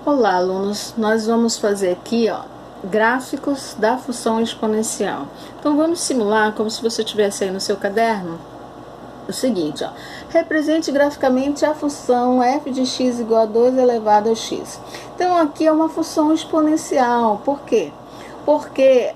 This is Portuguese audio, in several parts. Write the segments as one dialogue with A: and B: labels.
A: Olá, alunos, nós vamos fazer aqui, gráficos da função exponencial. Então vamos simular como se você tivesse aí no seu caderno o seguinte, represente graficamente a função f de x igual a 2 elevado a x. Então aqui é uma função exponencial. Por quê? Porque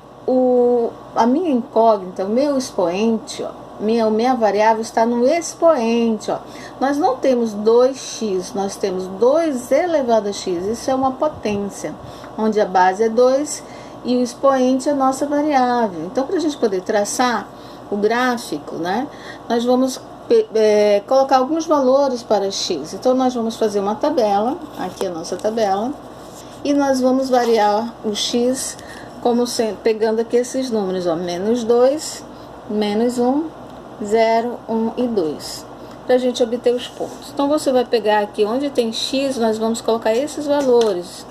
A: a minha incógnita, o meu expoente, minha variável está no expoente. Nós não temos 2x, nós temos 2 elevado a x. Isso é uma potência, onde a base é 2 e o expoente é a nossa variável. Então, para a gente poder traçar o gráfico, nós vamos colocar alguns valores para x. Então, nós vamos fazer uma tabela, aqui é a nossa tabela, e nós vamos variar o x como pegando aqui esses números, menos 2, menos 1, 0, 1 e 2, para a gente obter os pontos. Então, você vai pegar aqui onde tem x, nós vamos colocar esses valores.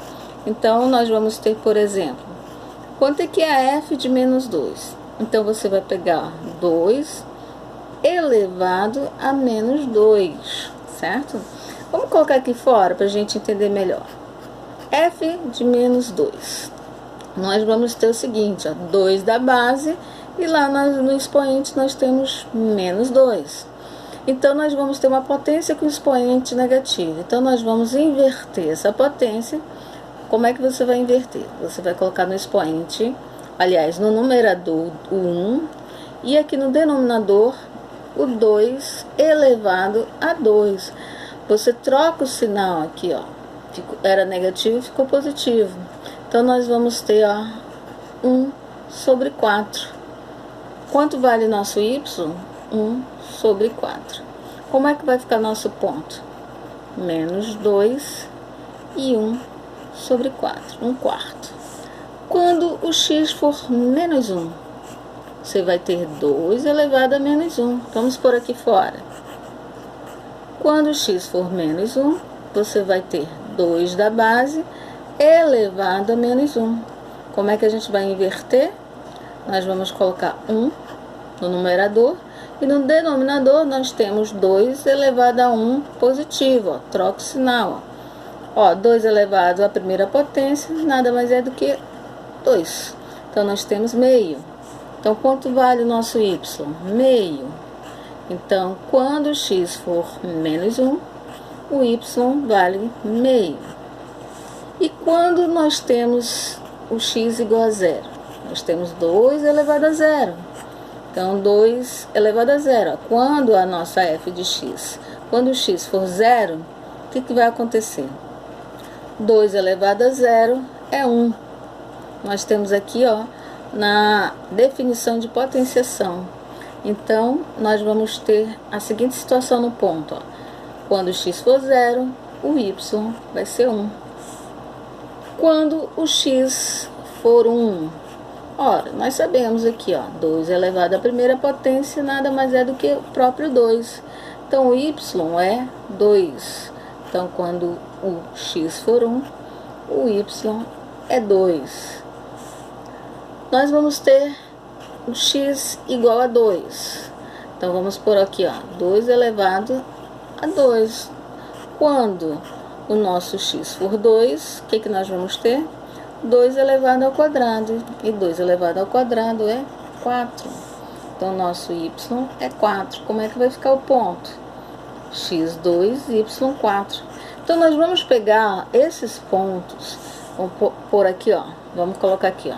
A: Então, nós vamos ter, por exemplo, quanto é que é a f de menos 2? Então, você vai pegar 2 elevado a menos 2, certo? Vamos colocar aqui fora para a gente entender melhor. F de menos 2. Nós vamos ter o seguinte, 2 da base, e lá no expoente nós temos menos 2. Então, nós vamos ter uma potência com expoente negativo. Então, nós vamos inverter essa potência. Como é que você vai inverter? Você vai colocar no expoente, aliás, no numerador, o 1, e aqui no denominador, o 2 elevado a 2. Você troca o sinal aqui, era negativo e ficou positivo. Então, nós vamos ter 1 sobre 4. Quanto vale nosso y? 1 sobre 4. Como é que vai ficar nosso ponto? Menos 2 e 1 sobre 4, 1 quarto. Quando o x for menos 1, você vai ter 2 elevado a menos 1. Vamos por aqui fora. Quando o x for menos 1, você vai ter 2 da base elevado a menos 1. Como é que a gente vai inverter? Nós vamos colocar 1 no numerador e no denominador nós temos 2 elevado a 1 positivo. Troca o sinal. 2 elevado à primeira potência nada mais é do que 2. Então, nós temos meio. Então, quanto vale o nosso y? Meio. Então, quando o x for menos 1, o y vale meio. E quando nós temos o x igual a 0? Nós temos 2 elevado a 0. Então, 2 elevado a 0. Quando a nossa f de x, quando o x for 0, o que vai acontecer? 2 elevado a 0 é 1. Nós temos aqui, na definição de potenciação. Então, nós vamos ter a seguinte situação no ponto. Quando o x for 0, o y vai ser 1. Quando o x for 1, ora, nós sabemos aqui, 2 elevado à primeira potência nada mais é do que o próprio 2. Então, o y é 2. Então, quando o x for 1, o y é 2. Nós vamos ter o x igual a 2. Então, vamos por aqui, 2 elevado a 2. Quando o nosso x for 2, o que nós vamos ter? 2 elevado ao quadrado. E 2 elevado ao quadrado é 4. Então, nosso y é 4. Como é que vai ficar o ponto? x2, y4. Então, nós vamos pegar esses pontos, vamos pôr aqui, vamos colocar aqui,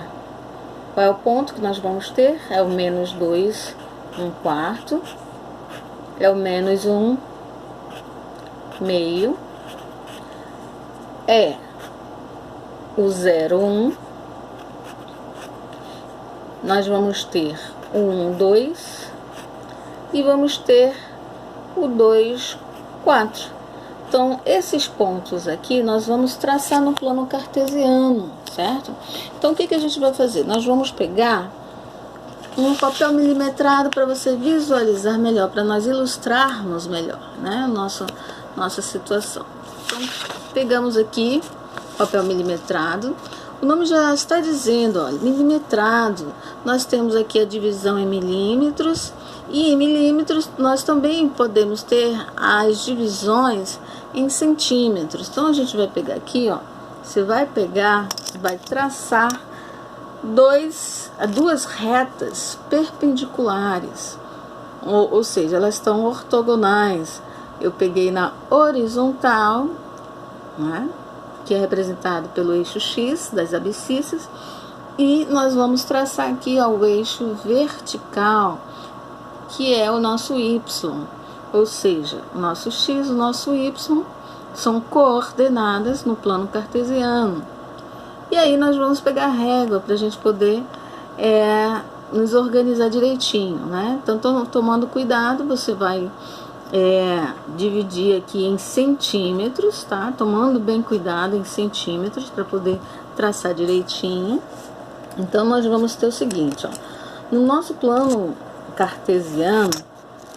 A: Qual é o ponto que nós vamos ter? É o menos 2, 1 quarto. É o menos 1, meio. É o 0, 1. Nós vamos ter o 1, 2. E vamos ter o 2, 4. Então, esses pontos aqui nós vamos traçar no plano cartesiano, certo? Então, o que a gente vai fazer? Nós vamos pegar um papel milimetrado para você visualizar melhor, para nós ilustrarmos melhor, nossa situação. Então, pegamos aqui papel milimetrado. O nome já está dizendo, milimetrado. Nós temos aqui a divisão em milímetros. E em milímetros nós também podemos ter as divisões em centímetros. Então, a gente vai pegar aqui, você vai pegar, vai traçar duas retas perpendiculares, ou seja, elas estão ortogonais. Eu peguei na horizontal, né, que é representado pelo eixo X das abscissas, e nós vamos traçar aqui ó, o eixo vertical, que é o nosso Y, ou seja, o nosso X, o nosso Y são coordenadas no plano cartesiano. E aí nós vamos pegar a régua para a gente poder nos organizar direitinho, né? Então, tomando cuidado, você vai dividir aqui em centímetros, tá? Tomando bem cuidado em centímetros para poder traçar direitinho. Então, nós vamos ter o seguinte, ó. No nosso plano cartesiano,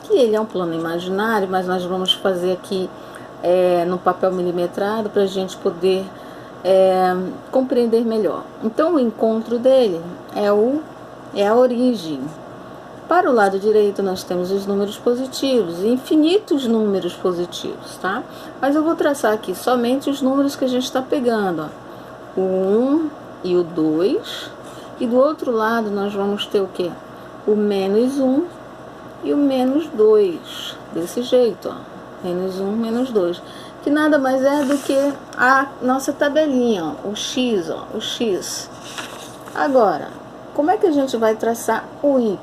A: que ele é um plano imaginário, mas nós vamos fazer aqui no papel milimetrado para a gente poder compreender melhor. Então, o encontro dele é a origem. Para o lado direito, nós temos os números positivos, infinitos números positivos, tá? Mas eu vou traçar aqui somente os números que a gente está pegando, ó. O 1 e o 2. E do outro lado, nós vamos ter o quê? O menos 1 e o menos 2. Desse jeito, ó. Menos 1, menos 2. Que nada mais é do que a nossa tabelinha, ó, o X, ó, o X. Agora, como é que a gente vai traçar o Y,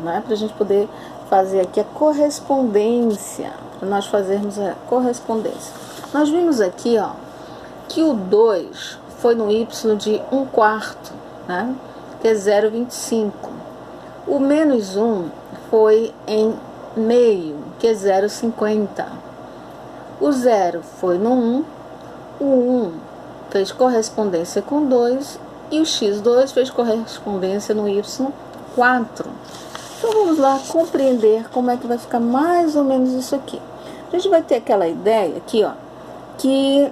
A: né? Para a gente poder fazer aqui a correspondência, para nós fazermos a correspondência. Nós vimos aqui, ó, que o 2 foi no Y de 1/4, né? Que é 0,25. O menos 1 foi em meio, que é 0,50. O 0 foi no 1, o 1 fez correspondência com 2 e o x2 fez correspondência no y4. Então vamos lá compreender como é que vai ficar mais ou menos isso aqui. A gente vai ter aquela ideia aqui, ó, que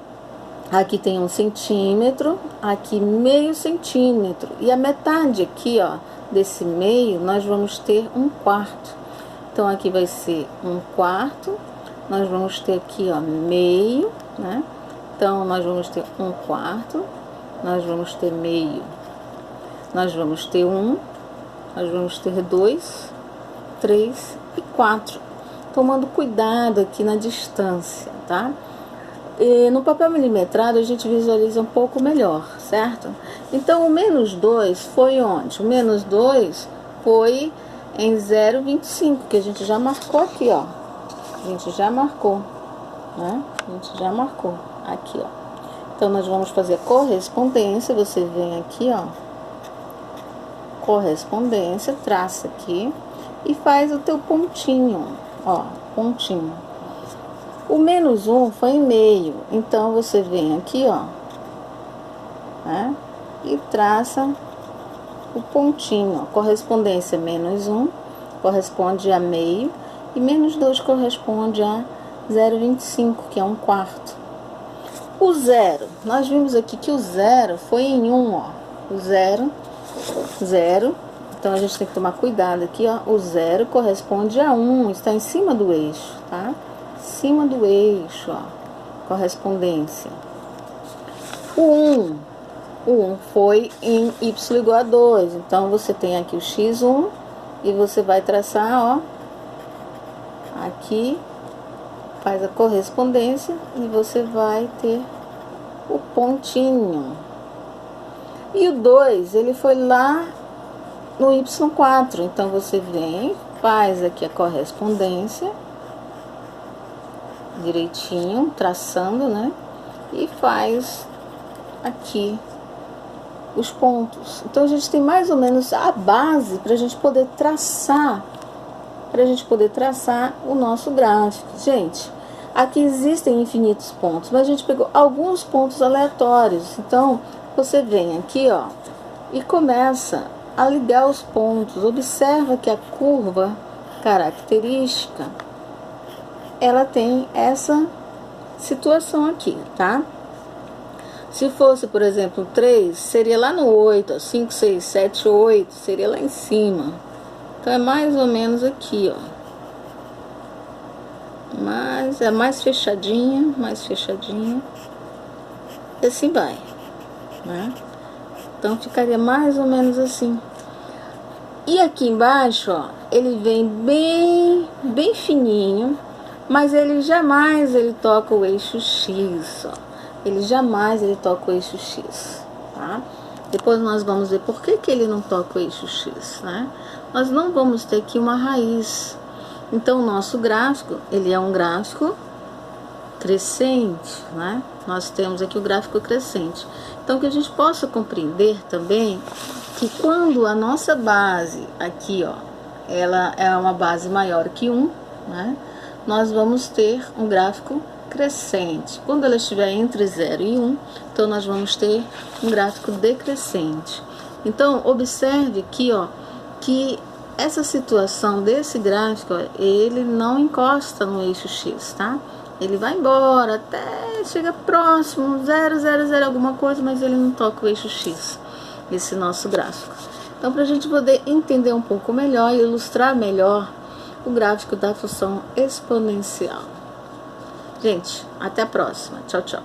A: aqui tem 1 centímetro, aqui meio centímetro, e a metade aqui, ó, desse meio nós vamos ter 1/4. Então aqui vai ser 1/4. Nós vamos ter aqui, ó, meio, né? Então, nós vamos ter 1/4, nós vamos ter meio, nós vamos ter 1, nós vamos ter 2, 3 e 4. Tomando cuidado aqui na distância, tá? E no papel milimetrado a gente visualiza um pouco melhor, certo? Então, o menos 2 foi onde? O menos 2 foi em 0,25, que a gente já marcou aqui, ó. A gente já marcou, né? A gente já marcou aqui, ó. Então, nós vamos fazer correspondência. Você vem aqui, ó, correspondência, traça aqui e faz o teu pontinho, ó, pontinho. O menos 1 foi em meio, então você vem aqui, ó, né? E traça o pontinho, ó. Correspondência menos 1 corresponde a meio. E menos 2 corresponde a 0,25, que é 1/4. O 0, nós vimos aqui que o 0 foi em 1, ó. O 0, 0. Então, a gente tem que tomar cuidado aqui, ó. O 0 corresponde a 1, está em cima do eixo, tá? Em cima do eixo, ó. Correspondência. O 1 foi em y igual a 2. Então, você tem aqui o x1 e você vai traçar, ó, aqui, faz a correspondência e você vai ter o pontinho. E o 2, ele foi lá no y4, então você vem, faz aqui a correspondência direitinho, traçando, né? E faz aqui os pontos. Então a gente tem mais ou menos a base para a gente poder traçar o nosso gráfico. Gente, aqui existem infinitos pontos, mas a gente pegou alguns pontos aleatórios. Então, você vem aqui, ó, e começa a ligar os pontos. Observa que a curva característica, ela tem essa situação aqui, tá? Se fosse, por exemplo, 3, seria lá no 8, ó, 5, 6, 7, 8, seria lá em cima. Então, é mais ou menos aqui, ó. Mas é mais fechadinha. E assim vai, né? Então ficaria mais ou menos assim. E aqui embaixo, ó, ele vem bem fininho, mas ele jamais toca o eixo X, ó. Ele jamais toca o eixo X, tá? Depois nós vamos ver por que ele não toca o eixo X, né? Nós não vamos ter aqui uma raiz. Então o nosso gráfico, ele é um gráfico crescente, né? Nós temos aqui o gráfico crescente. Então que a gente possa compreender também que quando a nossa base aqui, ó, ela é uma base maior que 1, né? Nós vamos ter um gráfico crescente. Quando ela estiver entre 0 e 1, então nós vamos ter um gráfico decrescente. Então observe aqui, ó, que essa situação desse gráfico, ó, ele não encosta no eixo X, tá? Ele vai embora até chega próximo, 0, 0, 0 alguma coisa, mas ele não toca o eixo X, esse nosso gráfico. Então, para a gente poder entender um pouco melhor e ilustrar melhor o gráfico da função exponencial. Gente, até a próxima. Tchau, tchau.